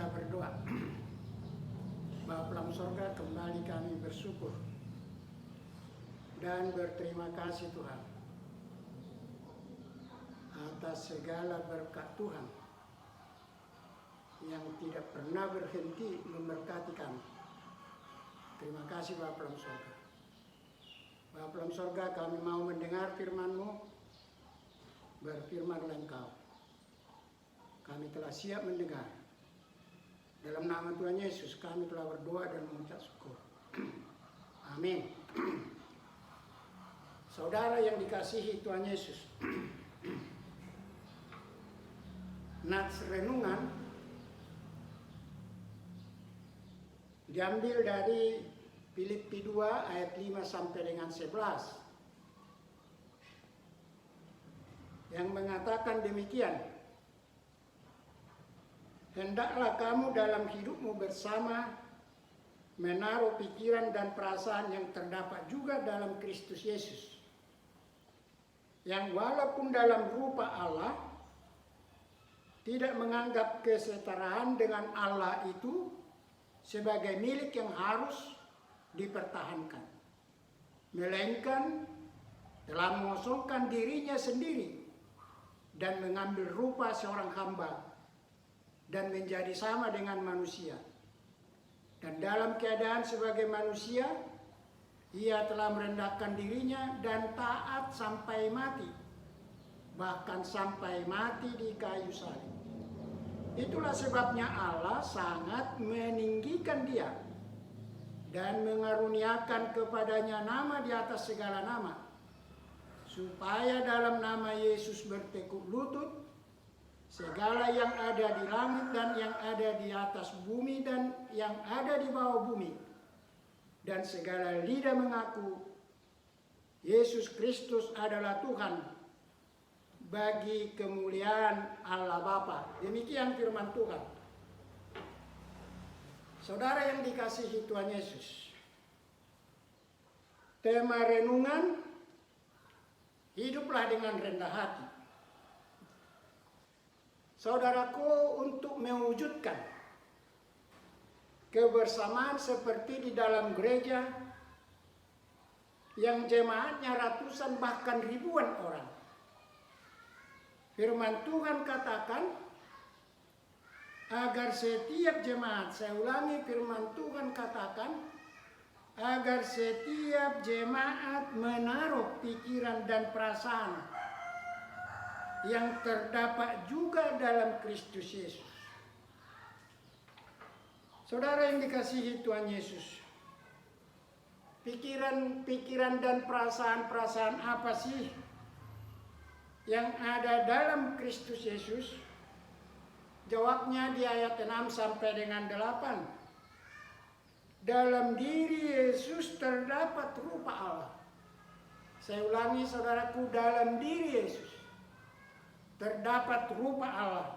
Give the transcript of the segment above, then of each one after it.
kita berdoa. Bapa dalam sorga, kembali kami bersyukur dan berterima kasih Tuhan atas segala berkat Tuhan yang tidak pernah berhenti memberkati kami. Terima kasih Bapa dalam sorga. Bapa dalam sorga, kami mau mendengar firman-Mu. Berfirmanlah Engkau. Kami telah siap mendengar. Dalam nama Tuhan Yesus kami telah berdoa dan mengucap syukur. Amin. Saudara yang dikasihi Tuhan Yesus, nats renungan diambil dari Filipi 2 ayat 5 sampai dengan 11 yang mengatakan demikian. Hendaklah kamu dalam hidupmu bersama menaruh pikiran dan perasaan yang terdapat juga dalam Kristus Yesus, yang walaupun dalam rupa Allah tidak menganggap kesetaraan dengan Allah itu sebagai milik yang harus dipertahankan, melainkan telah mengosongkan dirinya sendiri dan mengambil rupa seorang hamba dan menjadi sama dengan manusia. Dan dalam keadaan sebagai manusia, ia telah merendahkan dirinya dan taat sampai mati, bahkan sampai mati di kayu salib. Itulah sebabnya Allah sangat meninggikan dia dan mengaruniakan kepadanya nama di atas segala nama, supaya dalam nama Yesus bertekuk lutut segala yang ada di langit dan yang ada di atas bumi dan yang ada di bawah bumi, dan segala lidah mengaku Yesus Kristus adalah Tuhan, bagi kemuliaan Allah Bapa. Demikian firman Tuhan. Saudara yang dikasihi Tuhan Yesus, tema renungan, hiduplah dengan rendah hati. Saudaraku, untuk mewujudkan kebersamaan seperti di dalam gereja yang jemaatnya ratusan bahkan ribuan orang, firman Tuhan katakan agar setiap jemaat, saya ulangi, firman Tuhan katakan agar setiap jemaat menaruh pikiran dan perasaan yang terdapat juga dalam Kristus Yesus. Saudara yang dikasihi Tuhan Yesus, pikiran dan perasaan apa sih yang ada dalam Kristus Yesus? Jawabnya di ayat 6 sampai dengan 8. Dalam diri Yesus terdapat rupa Allah. Saya ulangi saudaraku, dalam diri Yesus terdapat rupa Allah.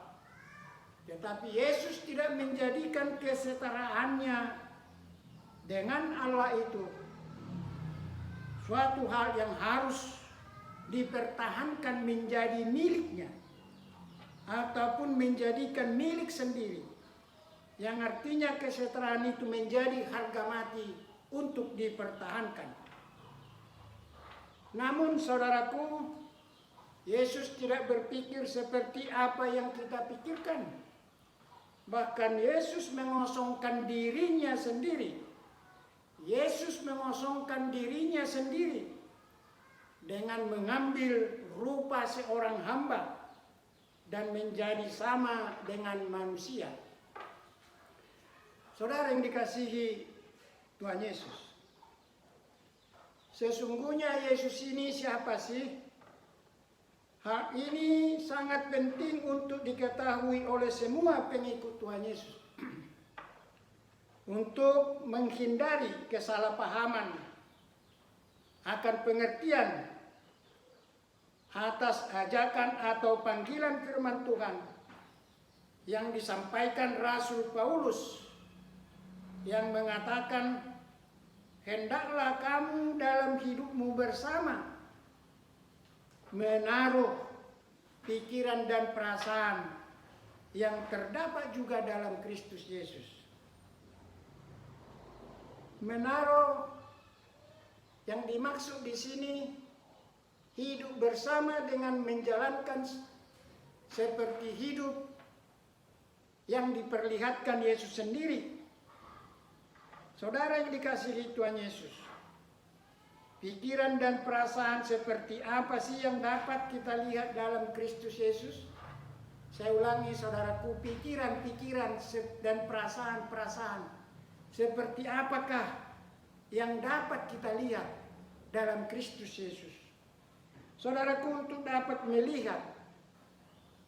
Tetapi Yesus tidak menjadikan kesetaraannya dengan Allah itu suatu hal yang harus dipertahankan menjadi miliknya, ataupun menjadikan milik sendiri, yang artinya kesetaraan itu menjadi harga mati untuk dipertahankan. Namun saudaraku, Yesus tidak berpikir seperti apa yang kita pikirkan. Bahkan Yesus mengosongkan dirinya sendiri. Yesus mengosongkan dirinya sendiri dengan mengambil rupa seorang hamba dan menjadi sama dengan manusia. Saudara yang dikasihi Tuhan Yesus, sesungguhnya Yesus ini siapa sih? Hal ini sangat penting untuk diketahui oleh semua pengikut Tuhan Yesus untuk menghindari kesalahpahaman akan pengertian atas ajakan atau panggilan firman Tuhan yang disampaikan Rasul Paulus, yang mengatakan, hendaklah kamu dalam hidupmu bersama menaruh pikiran dan perasaan yang terdapat juga dalam Kristus Yesus. Menaro yang dimaksud di sini hidup bersama dengan menjalankan seperti hidup yang diperlihatkan Yesus sendiri. Saudara yang dikasihi Tuhan Yesus, pikiran dan perasaan seperti apa sih yang dapat kita lihat dalam Kristus Yesus? Saya ulangi saudaraku, pikiran-pikiran dan perasaan-perasaan seperti apakah yang dapat kita lihat dalam Kristus Yesus? Saudaraku, untuk dapat melihat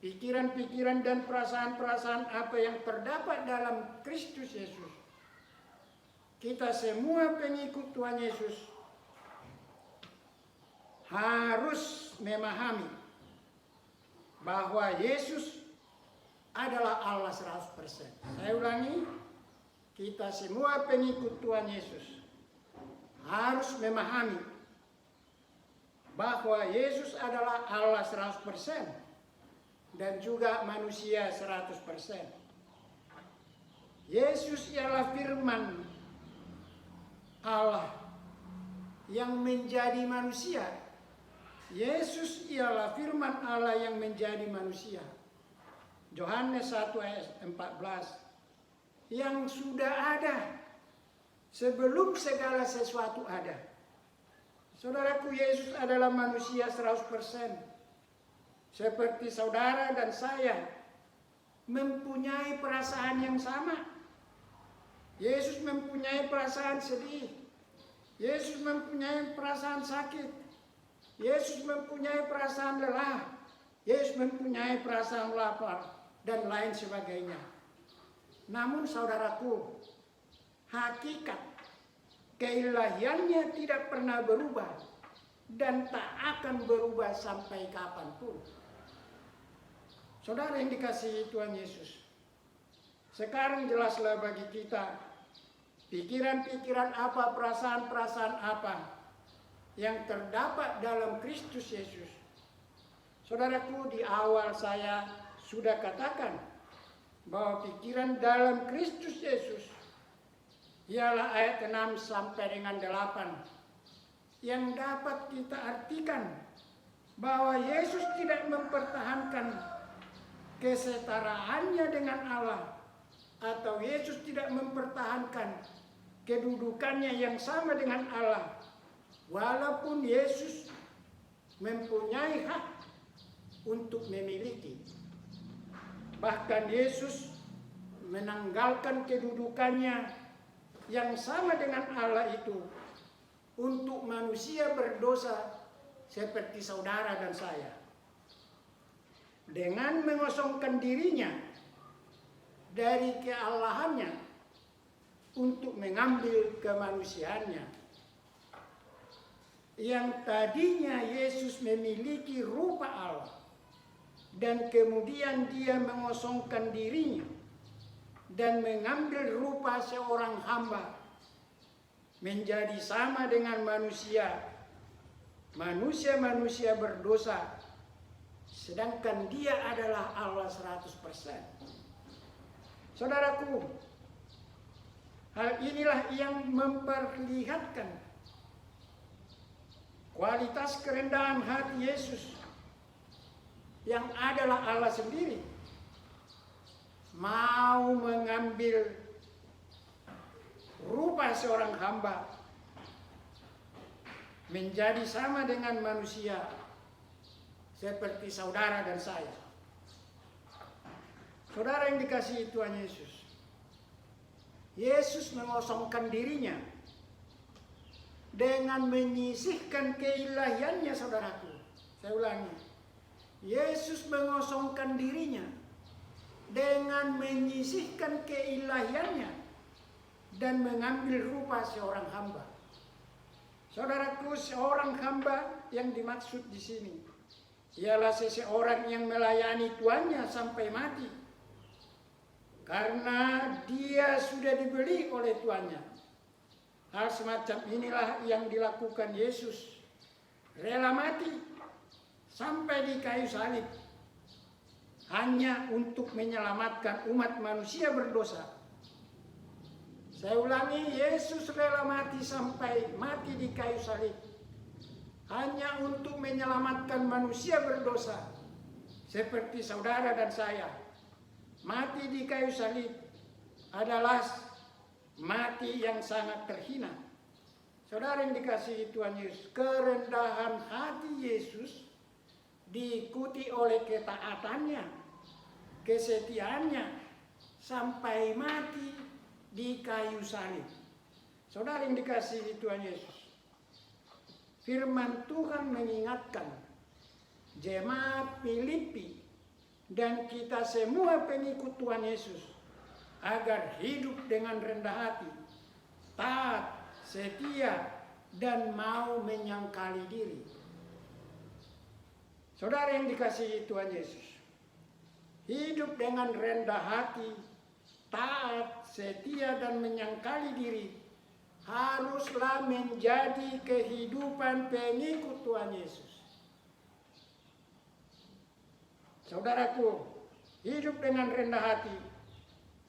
pikiran-pikiran dan perasaan-perasaan apa yang terdapat dalam Kristus Yesus, kita semua pengikut Tuhan Yesus harus memahami bahwa Yesus adalah Allah 100%. Saya ulangi, kita semua pengikut Tuhan Yesus harus memahami bahwa Yesus adalah Allah 100% dan juga manusia 100%. Yesus ialah firman Allah yang menjadi manusia. Yesus ialah firman Allah yang menjadi manusia. Yohanes 1 ayat 14. Yang sudah ada sebelum segala sesuatu ada. Saudaraku, Yesus adalah manusia 100%. Seperti saudara dan saya mempunyai perasaan yang sama. Yesus mempunyai perasaan sedih. Yesus mempunyai perasaan sakit. Yesus mempunyai perasaan lelah. Yesus mempunyai perasaan lapar dan lain sebagainya. Namun saudaraku, hakikat keilahiannya tidak pernah berubah dan tak akan berubah sampai kapanpun. Saudara yang dikasihi Tuhan Yesus, sekarang jelaslah bagi kita pikiran-pikiran apa, perasaan-perasaan apa yang terdapat dalam Kristus Yesus. Saudaraku, di awal saya sudah katakan bahwa pikiran dalam Kristus Yesus ialah ayat 6 sampai dengan 8 yang dapat kita artikan bahwa Yesus tidak mempertahankan kesetaraannya dengan Allah, atau Yesus tidak mempertahankan kedudukannya yang sama dengan Allah, walaupun Yesus mempunyai hak untuk memiliki. Bahkan Yesus menanggalkan kedudukannya yang sama dengan Allah itu untuk manusia berdosa seperti saudara dan saya. Dengan mengosongkan dirinya dari keallahannya untuk mengambil kemanusiaannya. Yang tadinya Yesus memiliki rupa Allah dan kemudian dia mengosongkan dirinya dan mengambil rupa seorang hamba menjadi sama dengan manusia berdosa, sedangkan dia adalah Allah 100%. Saudaraku, hal inilah yang memperlihatkan kualitas kerendahan hati Yesus yang adalah Allah sendiri, mau mengambil rupa seorang hamba menjadi sama dengan manusia seperti saudara dan saya. Saudara yang dikasihi Tuhan Yesus, Yesus mengosongkan dirinya dengan menyisihkan keilahiannya, saudaraku. Saya ulangi, Yesus mengosongkan dirinya dengan menyisihkan keilahiannya dan mengambil rupa seorang hamba. Saudaraku, seorang hamba yang dimaksud di sini ialah seseorang yang melayani tuannya sampai mati, karena dia sudah dibeli oleh tuannya. Hal semacam inilah yang dilakukan Yesus, rela mati sampai di kayu salib hanya untuk menyelamatkan umat manusia berdosa. Saya ulangi, Yesus rela mati sampai mati di kayu salib hanya untuk menyelamatkan manusia berdosa seperti saudara dan saya. Mati di kayu salib adalah mati yang sangat terhina. Saudara yang dikasihi Tuhan Yesus, kerendahan hati Yesus diikuti oleh ketaatannya, kesetiaannya sampai mati di kayu salib. Saudara yang dikasihi Tuhan Yesus, firman Tuhan mengingatkan jemaat Filipi dan kita semua pengikut Tuhan Yesus agar hidup dengan rendah hati, taat, setia, dan mau menyangkali diri. Saudara yang dikasihi Tuhan Yesus, hidup dengan rendah hati, taat, setia, dan menyangkali diri haruslah menjadi kehidupan pengikut Tuhan Yesus. Saudaraku, hidup dengan rendah hati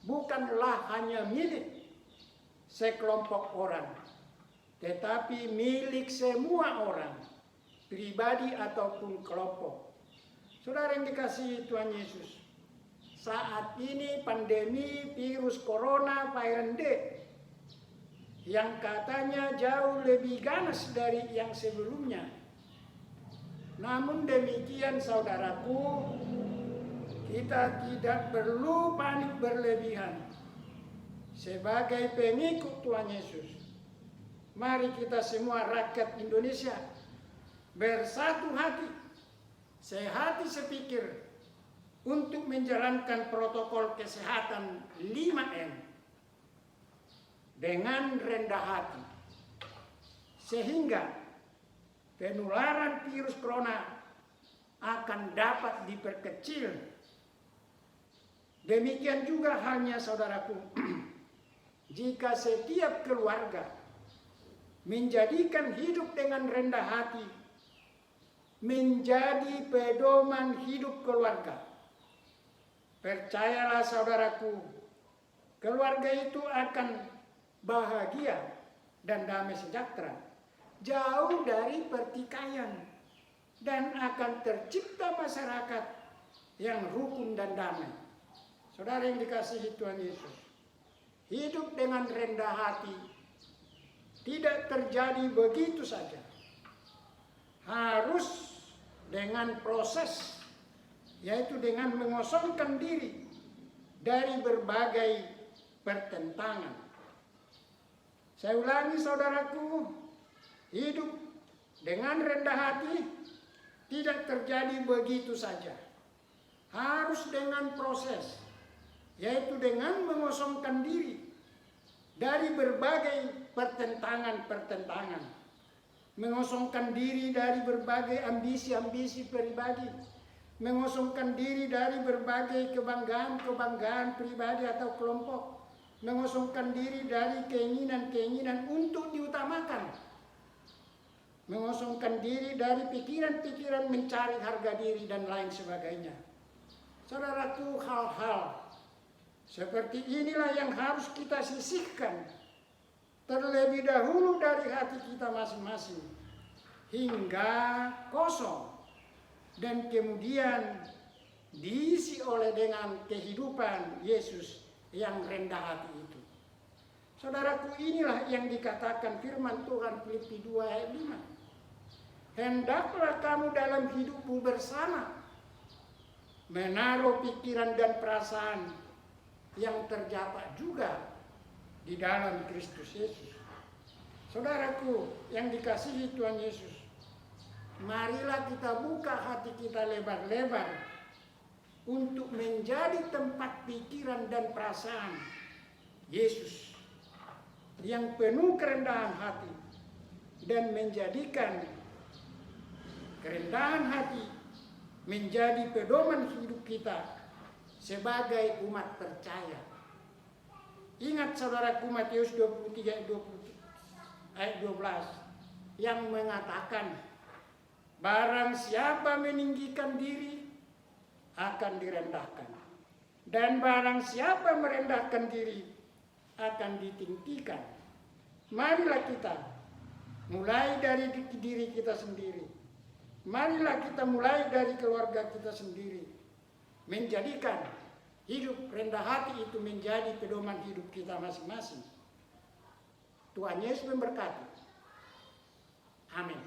bukanlah hanya milik sekelompok orang, tetapi milik semua orang, pribadi ataupun kelompok. Saudara yang dikasihi Tuhan Yesus, saat ini pandemi virus corona varian D yang katanya jauh lebih ganas dari yang sebelumnya. Namun demikian saudaraku, kita tidak perlu panik berlebihan. Sebagai pengikut Tuhan Yesus, mari kita semua rakyat Indonesia bersatu hati, sehati sepikir untuk menjalankan protokol kesehatan 5M dengan rendah hati, sehingga penularan virus corona akan dapat diperkecil. Demikian juga halnya saudaraku, jika setiap keluarga menjadikan hidup dengan rendah hati menjadi pedoman hidup keluarga, percayalah saudaraku, keluarga itu akan bahagia dan damai sejahtera, jauh dari pertikaian, dan akan tercipta masyarakat yang rukun dan damai. Saudara yang dikasihi Tuhan Yesus, hidup dengan rendah hati tidak terjadi begitu saja. Harus dengan proses, yaitu dengan mengosongkan diri dari berbagai pertentangan. Saya ulangi saudaraku, hidup dengan rendah hati tidak terjadi begitu saja. Harus dengan proses, yaitu dengan mengosongkan diri dari berbagai pertentangan-pertentangan. Mengosongkan diri dari berbagai ambisi-ambisi pribadi. Mengosongkan diri dari berbagai kebanggaan-kebanggaan pribadi atau kelompok. Mengosongkan diri dari keinginan-keinginan untuk diutamakan. Mengosongkan diri dari pikiran-pikiran mencari harga diri dan lain sebagainya. Saudaraku, hal-hal seperti inilah yang harus kita sisihkan terlebih dahulu dari hati kita masing-masing hingga kosong, dan kemudian diisi oleh dengan kehidupan Yesus yang rendah hati itu. Saudaraku, inilah yang dikatakan firman Tuhan Filipi 2 ayat 5. Hendaklah kamu dalam hidupmu bersama menaruh pikiran dan perasaan yang terdapat juga di dalam Kristus Yesus. Saudaraku yang dikasihi Tuhan Yesus, marilah kita buka hati kita lebar-lebar untuk menjadi tempat pikiran dan perasaan Yesus yang penuh kerendahan hati, dan menjadikan kerendahan hati menjadi pedoman hidup kita sebagai umat percaya. Ingat saudaraku, Matius 23 ayat 12 yang mengatakan, barang siapa meninggikan diri akan direndahkan. Dan barang siapa merendahkan diri akan ditinggikan. Marilah kita mulai dari diri kita sendiri. Marilah kita mulai dari keluarga kita sendiri. Menjadikan hidup rendah hati itu menjadi pedoman hidup kita masing-masing. Tuhan Yesus memberkati. Amin.